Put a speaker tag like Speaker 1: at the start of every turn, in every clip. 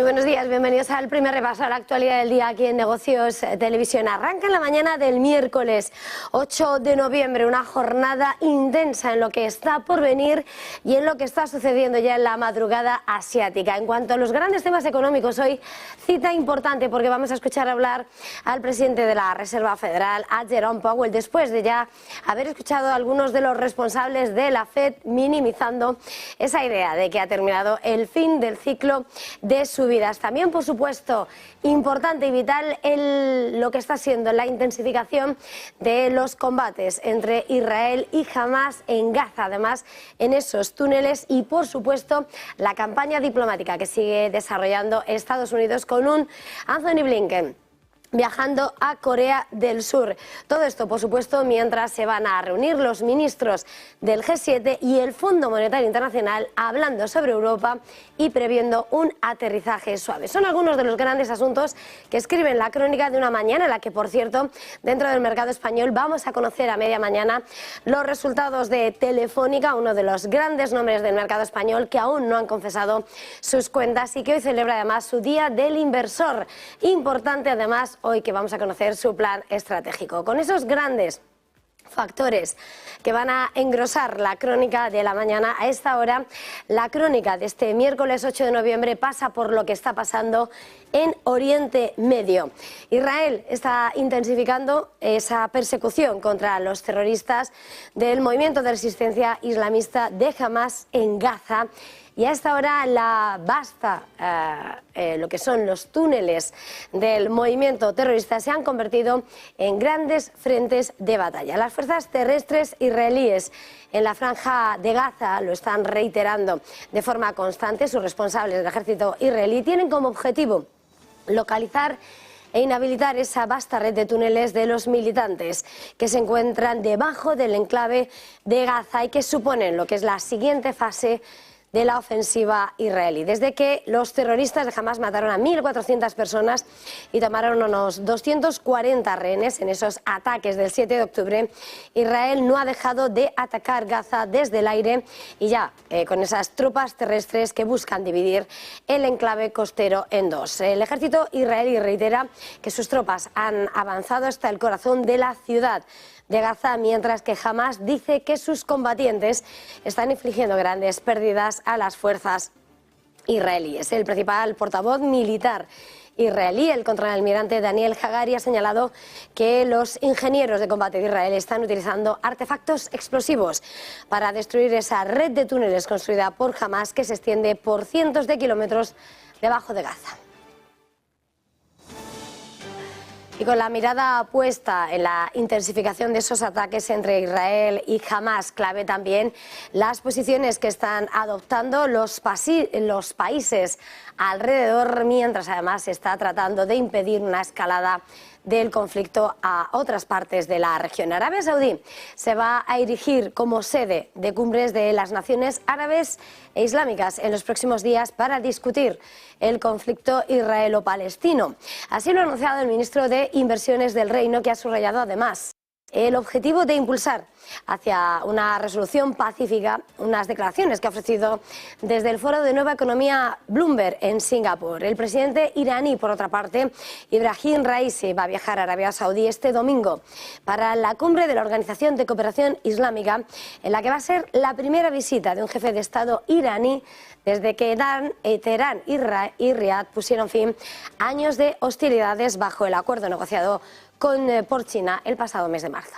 Speaker 1: Muy buenos días, bienvenidos al primer repaso a la actualidad del día aquí en Negocios Televisión. Arranca en la mañana del miércoles 8 de noviembre una jornada intensa en lo que está por venir y en lo que está sucediendo ya en la madrugada asiática. En cuanto a los grandes temas económicos, hoy cita importante porque vamos a escuchar hablar al presidente de la Reserva Federal, a Jerome Powell, después de ya haber escuchado a algunos de los responsables de la Fed minimizando esa idea de que ha terminado el fin del ciclo de subidas. También, por supuesto, importante y vital lo que está siendo la intensificación de los combates entre Israel y Hamás en Gaza, además en esos túneles, y por supuesto la campaña diplomática que sigue desarrollando Estados Unidos con un Anthony Blinken viajando a Corea del Sur. Todo esto, por supuesto, mientras se van a reunir los ministros del G7 y el Fondo Monetario Internacional hablando sobre Europa y previendo un aterrizaje suave. Son algunos de los grandes asuntos que escriben la crónica de una mañana en la que, por cierto, dentro del mercado español vamos a conocer a media mañana los resultados de Telefónica, uno de los grandes nombres del mercado español que aún no han confesado sus cuentas y que hoy celebra además su Día del Inversor. Importante además hoy que vamos a conocer su plan estratégico. Con esos grandes factores que van a engrosar la crónica de la mañana, a esta hora la crónica de este miércoles 8 de noviembre pasa por lo que está pasando en Oriente Medio. Israel está intensificando esa persecución contra los terroristas del movimiento de resistencia islamista de Hamás en Gaza. Y a esta hora lo que son los túneles del movimiento terrorista se han convertido en grandes frentes de batalla. Las fuerzas terrestres israelíes en la franja de Gaza lo están reiterando de forma constante. Sus responsables del ejército israelí tienen como objetivo localizar e inhabilitar esa vasta red de túneles de los militantes que se encuentran debajo del enclave de Gaza y que suponen lo que es la siguiente fase de la ofensiva israelí. Desde que los terroristas de Hamás mataron a 1.400 personas y tomaron unos 240 rehenes en esos ataques del 7 de octubre, Israel no ha dejado de atacar Gaza desde el aire y ya con esas tropas terrestres que buscan dividir el enclave costero en dos. El ejército israelí reitera que sus tropas han avanzado hasta el corazón de la ciudad de Gaza, mientras que Hamás dice que sus combatientes están infligiendo grandes pérdidas a las fuerzas israelíes. El principal portavoz militar israelí, el contraalmirante Daniel Hagari, ha señalado que los ingenieros de combate de Israel están utilizando artefactos explosivos para destruir esa red de túneles construida por Hamás que se extiende por cientos de kilómetros debajo de Gaza. Y con la mirada puesta en la intensificación de esos ataques entre Israel y Hamás, clave también las posiciones que están adoptando los países alrededor, mientras además se está tratando de impedir una escalada del conflicto a otras partes de la región. Arabia Saudí se va a erigir como sede de cumbres de las naciones árabes e islámicas en los próximos días para discutir el conflicto israelo-palestino. Así lo ha anunciado el ministro de Inversiones del Reino, que ha subrayado además el objetivo de impulsar hacia una resolución pacífica, unas declaraciones que ha ofrecido desde el Foro de Nueva Economía Bloomberg en Singapur. El presidente iraní, por otra parte, Ibrahim Raisi, va a viajar a Arabia Saudí este domingo para la cumbre de la Organización de Cooperación Islámica, en la que va a ser la primera visita de un jefe de Estado iraní desde que Teherán y Riad pusieron fin a años de hostilidades bajo el acuerdo negociado por China el pasado mes de marzo.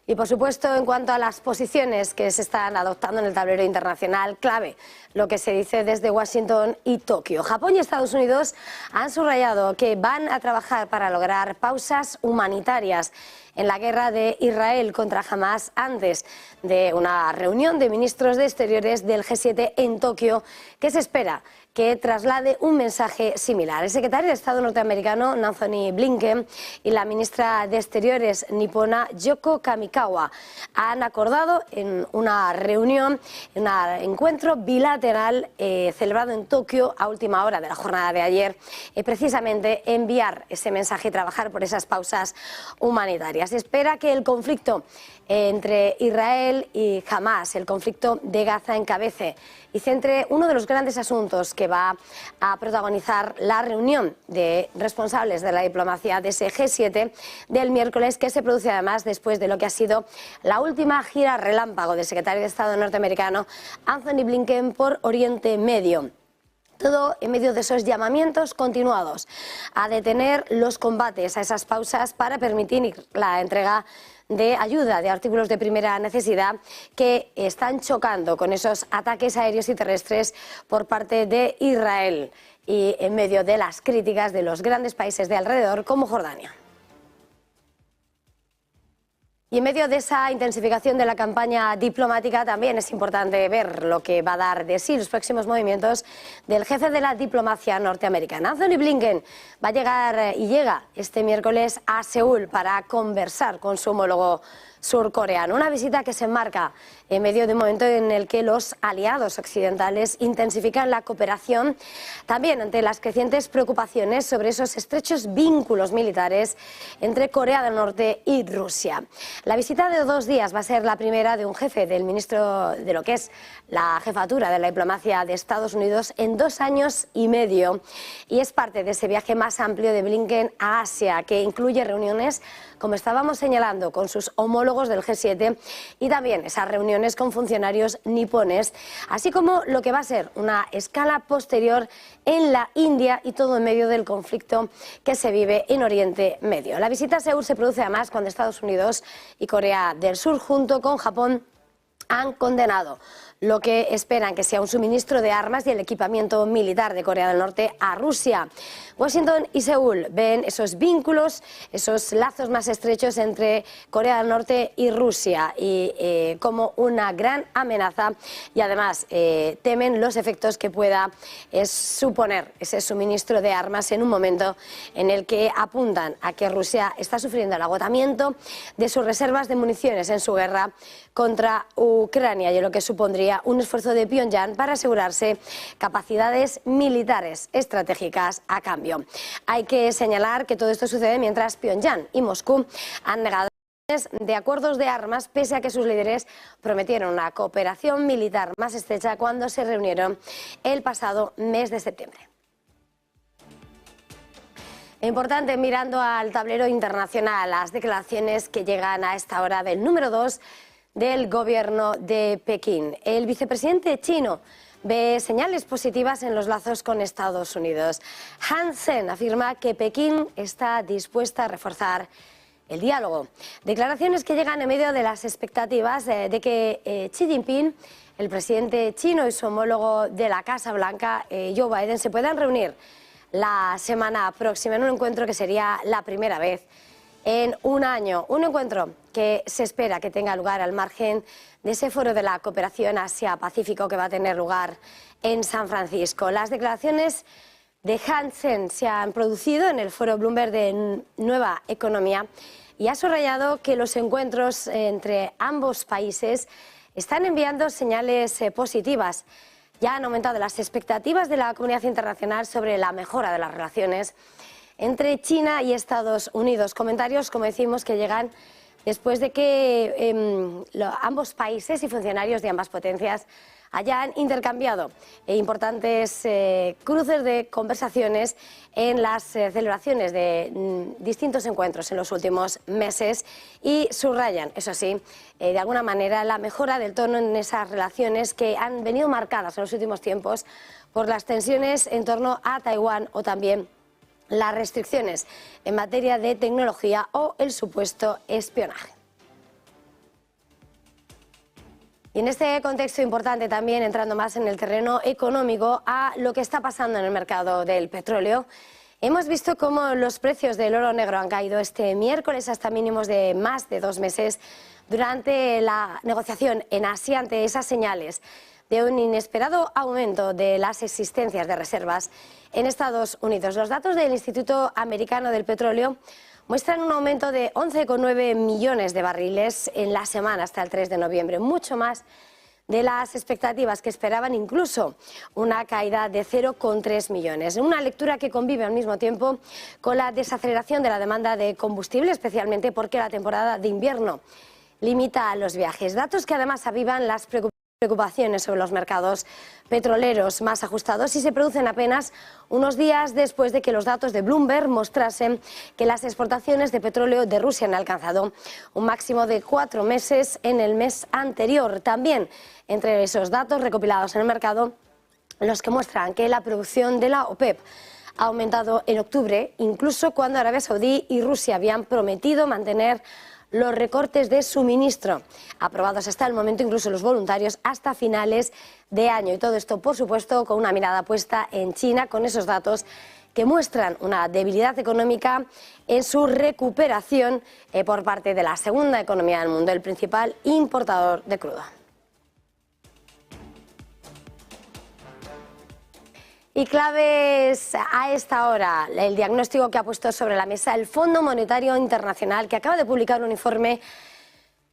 Speaker 1: Y por supuesto, en cuanto a las posiciones que se están adoptando en el tablero internacional, clave lo que se dice desde Washington y Tokio. Japón y Estados Unidos han subrayado que van a trabajar para lograr pausas humanitarias en la guerra de Israel contra Hamás antes de una reunión de ministros de Exteriores del G7 en Tokio, que se espera que traslade un mensaje similar. El secretario de Estado norteamericano, Anthony Blinken, y la ministra de Exteriores nipona, Yoko Kamikawa, han acordado en una reunión, en un encuentro bilateral celebrado en Tokio a última hora de la jornada de ayer, precisamente enviar ese mensaje y trabajar por esas pausas humanitarias. diplomacia. Se espera que el conflicto entre Israel y Hamás, el conflicto de Gaza, encabece y centre uno de los grandes asuntos que va a protagonizar la reunión de responsables de la diplomacia de ese G7 del miércoles, que se produce además después de lo que ha sido la última gira relámpago del secretario de Estado norteamericano Anthony Blinken por Oriente Medio. Todo en medio de esos llamamientos continuados a detener los combates, a esas pausas para permitir la entrega de ayuda de artículos de primera necesidad que están chocando con esos ataques aéreos y terrestres por parte de Israel y en medio de las críticas de los grandes países de alrededor como Jordania. Y en medio de esa intensificación de la campaña diplomática también es importante ver lo que va a dar de sí los próximos movimientos del jefe de la diplomacia norteamericana. Anthony Blinken va a llegar y llega este miércoles a Seúl para conversar con su homólogo surcoreano. Una visita que se enmarca en medio de un momento en el que los aliados occidentales intensifican la cooperación, también ante las crecientes preocupaciones sobre esos estrechos vínculos militares entre Corea del Norte y Rusia. La visita de 2 días va a ser la primera de un jefe del ministro de lo que es la jefatura de la diplomacia de Estados Unidos en 2 años y medio, y es parte de ese viaje más amplio de Blinken a Asia, que incluye reuniones, como estábamos señalando, con sus homólogos del G7 y también esas reuniones con funcionarios nipones, así como lo que va a ser una escala posterior en la India, y todo en medio del conflicto que se vive en Oriente Medio. La visita a Seúl se produce además cuando Estados Unidos y Corea del Sur, junto con Japón, han condenado lo que esperan que sea un suministro de armas y el equipamiento militar de Corea del Norte a Rusia. Washington y Seúl ven esos vínculos, esos lazos más estrechos entre Corea del Norte y Rusia y como una gran amenaza, y además temen los efectos que pueda suponer ese suministro de armas en un momento en el que apuntan a que Rusia está sufriendo el agotamiento de sus reservas de municiones en su guerra contra Ucrania, y lo que supondría un esfuerzo de Pyongyang para asegurarse capacidades militares estratégicas a cambio. Hay que señalar que todo esto sucede mientras Pyongyang y Moscú han negado de acuerdos de armas, pese a que sus líderes prometieron una cooperación militar más estrecha cuando se reunieron el pasado mes de septiembre. Importante, mirando al tablero internacional, las declaraciones que llegan a esta hora del número 2 del gobierno de Pekín. El vicepresidente chino ve señales positivas en los lazos con Estados Unidos. Han Sen afirma que Pekín está dispuesta a reforzar el diálogo. Declaraciones que llegan en medio de las expectativas de que Xi Jinping, el presidente chino, y su homólogo de la Casa Blanca, Joe Biden, se puedan reunir la semana próxima en un encuentro que sería la primera vez en un año. Un encuentro que se espera que tenga lugar al margen de ese foro de la cooperación Asia-Pacífico que va a tener lugar en San Francisco. Las declaraciones de Han Sen se han producido en el foro Bloomberg de Nueva Economía y ha subrayado que los encuentros entre ambos países están enviando señales positivas. Ya han aumentado las expectativas de la comunidad internacional sobre la mejora de las relaciones entre China y Estados Unidos. Comentarios, como decimos, que llegan después de que ambos países y funcionarios de ambas potencias hayan intercambiado importantes cruces de conversaciones en las celebraciones de distintos encuentros en los últimos meses, y subrayan, eso sí, de alguna manera la mejora del tono en esas relaciones que han venido marcadas en los últimos tiempos por las tensiones en torno a Taiwán o también las restricciones en materia de tecnología o el supuesto espionaje. Y en este contexto importante también, entrando más en el terreno económico, a lo que está pasando en el mercado del petróleo, hemos visto cómo los precios del oro negro han caído este miércoles hasta mínimos de más de 2 meses durante la negociación en Asia, ante esas señales de un inesperado aumento de las existencias de reservas en Estados Unidos. Los datos del Instituto Americano del Petróleo muestran un aumento de 11,9 millones de barriles en la semana hasta el 3 de noviembre, mucho más de las expectativas, que esperaban incluso una caída de 0,3 millones. Una lectura que convive al mismo tiempo con la desaceleración de la demanda de combustible, especialmente porque la temporada de invierno limita los viajes. Datos que además avivan las preocupaciones sobre los mercados petroleros más ajustados y se producen apenas unos días después de que los datos de Bloomberg mostrasen que las exportaciones de petróleo de Rusia han alcanzado un máximo de 4 meses en el mes anterior. También entre esos datos recopilados en el mercado, los que muestran que la producción de la OPEP ha aumentado en octubre, incluso cuando Arabia Saudí y Rusia habían prometido mantener los recortes de suministro, aprobados hasta el momento incluso los voluntarios hasta finales de año. Y todo esto, por supuesto, con una mirada puesta en China, con esos datos que muestran una debilidad económica en su recuperación por parte de la segunda economía del mundo, el principal importador de crudo. Y claves a esta hora, el diagnóstico que ha puesto sobre la mesa el Fondo Monetario Internacional, que acaba de publicar un informe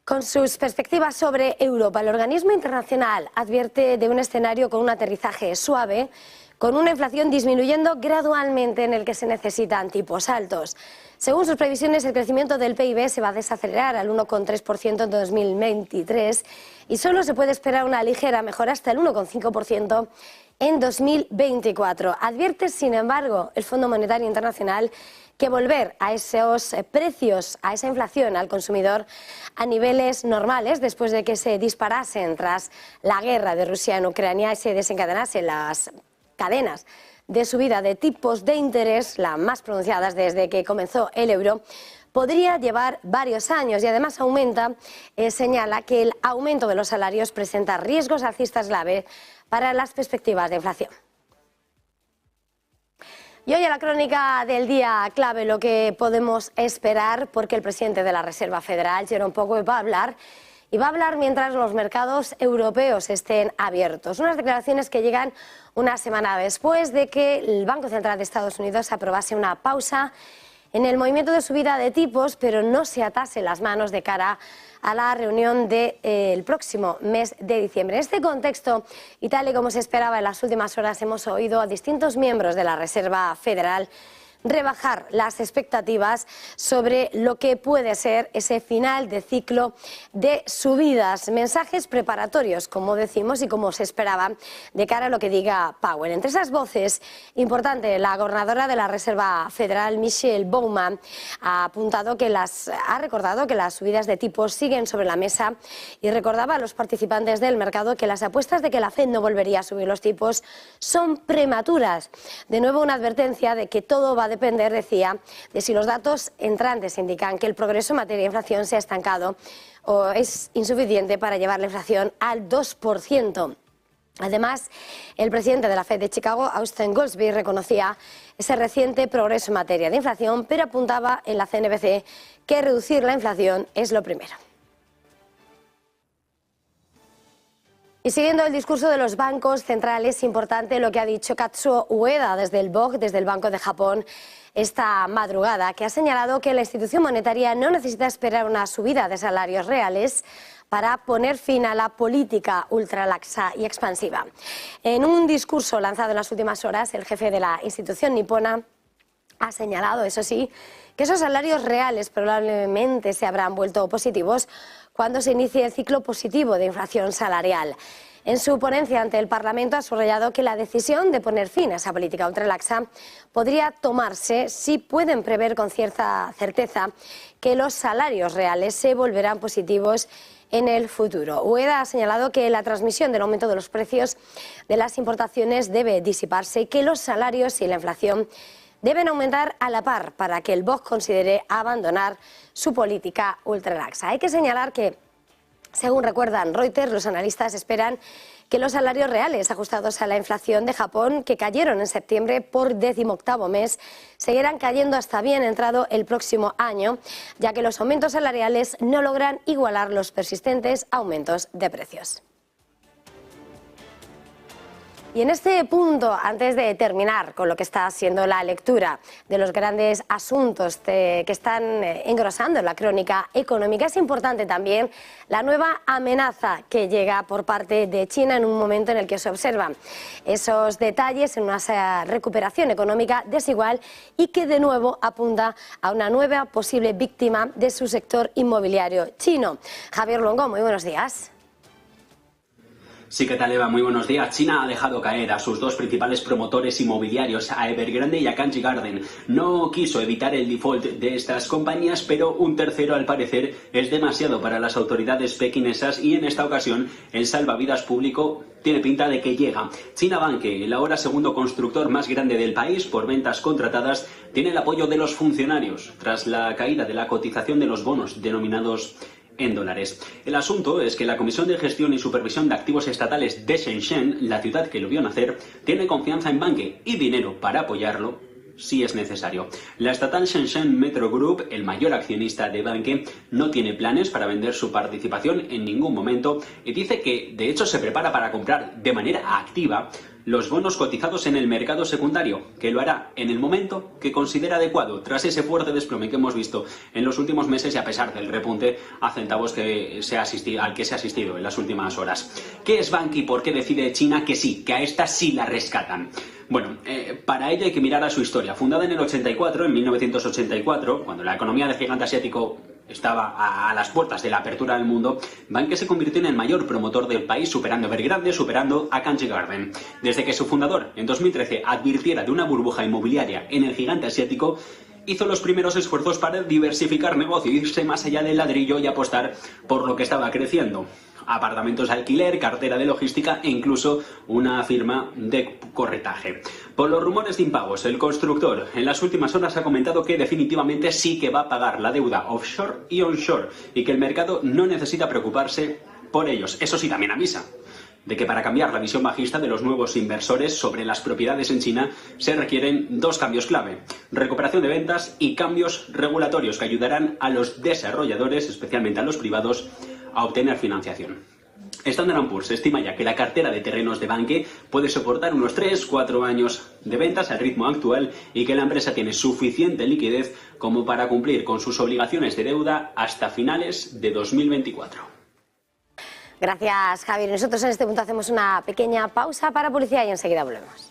Speaker 1: con sus perspectivas sobre Europa. El organismo internacional advierte de un escenario con un aterrizaje suave, con una inflación disminuyendo gradualmente en el que se necesitan tipos altos. Según sus previsiones, el crecimiento del PIB se va a desacelerar al 1,3% en 2023 y solo se puede esperar una ligera mejora hasta el 1,5% en 2024. Advierte, sin embargo, el Fondo Monetario Internacional que volver a esos precios, a esa inflación al consumidor a niveles normales, después de que se disparasen tras la guerra de Rusia en Ucrania y se desencadenasen las cadenas de subida de tipos de interés, las más pronunciadas desde que comenzó el euro, podría llevar varios años y además señala que el aumento de los salarios presenta riesgos alcistas graves para las perspectivas de inflación. Y hoy en la crónica del día clave lo que podemos esperar, porque el presidente de la Reserva Federal, Jerome Powell, va a hablar mientras los mercados europeos estén abiertos. Unas declaraciones que llegan una semana después de que el Banco Central de Estados Unidos aprobase una pausa en el movimiento de subida de tipos, pero no se atase las manos de cara a la reunión del próximo mes de diciembre. En este contexto, y tal y como se esperaba en las últimas horas, hemos oído a distintos miembros de la Reserva Federal rebajar las expectativas sobre lo que puede ser ese final de ciclo de subidas. Mensajes preparatorios, como decimos y como se esperaba, de cara a lo que diga Powell. Entre esas voces, importante, la gobernadora de la Reserva Federal, Michelle Bowman, ha recordado que las subidas de tipos siguen sobre la mesa y recordaba a los participantes del mercado que las apuestas de que la Fed no volvería a subir los tipos son prematuras. De nuevo, una advertencia de que todo va a depender, decía, de si los datos entrantes indican que el progreso en materia de inflación se ha estancado o es insuficiente para llevar la inflación al 2%. Además, el presidente de la Fed de Chicago, Austin Goolsbee, reconocía ese reciente progreso en materia de inflación, pero apuntaba en la CNBC que reducir la inflación es lo primero. Y siguiendo el discurso de los bancos centrales, importante lo que ha dicho Kazuo Ueda desde el BOJ, desde el Banco de Japón, esta madrugada, que ha señalado que la institución monetaria no necesita esperar una subida de salarios reales para poner fin a la política ultralaxa y expansiva. En un discurso lanzado en las últimas horas, el jefe de la institución nipona ha señalado, eso sí, que esos salarios reales probablemente se habrán vuelto positivos cuando se inicie el ciclo positivo de inflación salarial. En su ponencia ante el Parlamento ha subrayado que la decisión de poner fin a esa política ultralaxa podría tomarse si pueden prever con cierta certeza que los salarios reales se volverán positivos en el futuro. Ueda ha señalado que la transmisión del aumento de los precios de las importaciones debe disiparse y que los salarios y la inflación deben aumentar a la par para que el BOJ considere abandonar su política ultralaxa. Hay que señalar que, según recuerdan Reuters, los analistas esperan que los salarios reales ajustados a la inflación de Japón, que cayeron en septiembre por 18º mes, seguirán cayendo hasta bien entrado el próximo año, ya que los aumentos salariales no logran igualar los persistentes aumentos de precios. Y en este punto, antes de terminar con lo que está siendo la lectura de los grandes asuntos que están engrosando la crónica económica, es importante también la nueva amenaza que llega por parte de China en un momento en el que se observan esos detalles en una recuperación económica desigual y que de nuevo apunta a una nueva posible víctima de su sector inmobiliario chino. Javier Longo, muy buenos días.
Speaker 2: Sí, ¿qué tal, Eva? Muy buenos días. China ha dejado caer a sus dos principales promotores inmobiliarios, a Evergrande y a Country Garden. No quiso evitar el default de estas compañías, pero un tercero, al parecer, es demasiado para las autoridades pequinesas y en esta ocasión el salvavidas público tiene pinta de que llega. China Banque, el ahora segundo constructor más grande del país por ventas contratadas, tiene el apoyo de los funcionarios tras la caída de la cotización de los bonos denominados en dólares. El asunto es que la Comisión de Gestión y Supervisión de Activos Estatales de Shenzhen, la ciudad que lo vio nacer, tiene confianza en Banque y dinero para apoyarlo si es necesario. La estatal Shenzhen Metro Group, el mayor accionista de Banque, no tiene planes para vender su participación en ningún momento y dice que, de hecho, se prepara para comprar de manera activa los bonos cotizados en el mercado secundario, que lo hará en el momento que considera adecuado, tras ese fuerte desplome que hemos visto en los últimos meses y a pesar del repunte a centavos al que se ha asistido en las últimas horas. ¿Qué es Banque y por qué decide China que sí, que a esta sí la rescatan? Bueno, para ello hay que mirar a su historia. Fundada en el 84, en 1984, cuando la economía del gigante asiático estaba a las puertas de la apertura del mundo, Banque se convirtió en el mayor promotor del país, superando a Evergrande, superando a Country Garden. Desde que su fundador, en 2013, advirtiera de una burbuja inmobiliaria en el gigante asiático, hizo los primeros esfuerzos para diversificar negocio, irse más allá del ladrillo y apostar por lo que estaba creciendo. Apartamentos de alquiler, cartera de logística e incluso una firma de corretaje. Por los rumores de impagos, el constructor en las últimas horas ha comentado que definitivamente sí que va a pagar la deuda offshore y onshore y que el mercado no necesita preocuparse por ellos. Eso sí, también avisa de que para cambiar la visión bajista de los nuevos inversores sobre las propiedades en China se requieren dos cambios clave: recuperación de ventas y cambios regulatorios que ayudarán a los desarrolladores, especialmente a los privados, a obtener financiación. Standard & Poor's estima ya que la cartera de terrenos de Banque puede soportar unos 3-4 años de ventas al ritmo actual y que la empresa tiene suficiente liquidez como para cumplir con sus obligaciones de deuda hasta finales de 2024.
Speaker 1: Gracias, Javier. Nosotros en este punto hacemos una pequeña pausa para publicidad y enseguida volvemos.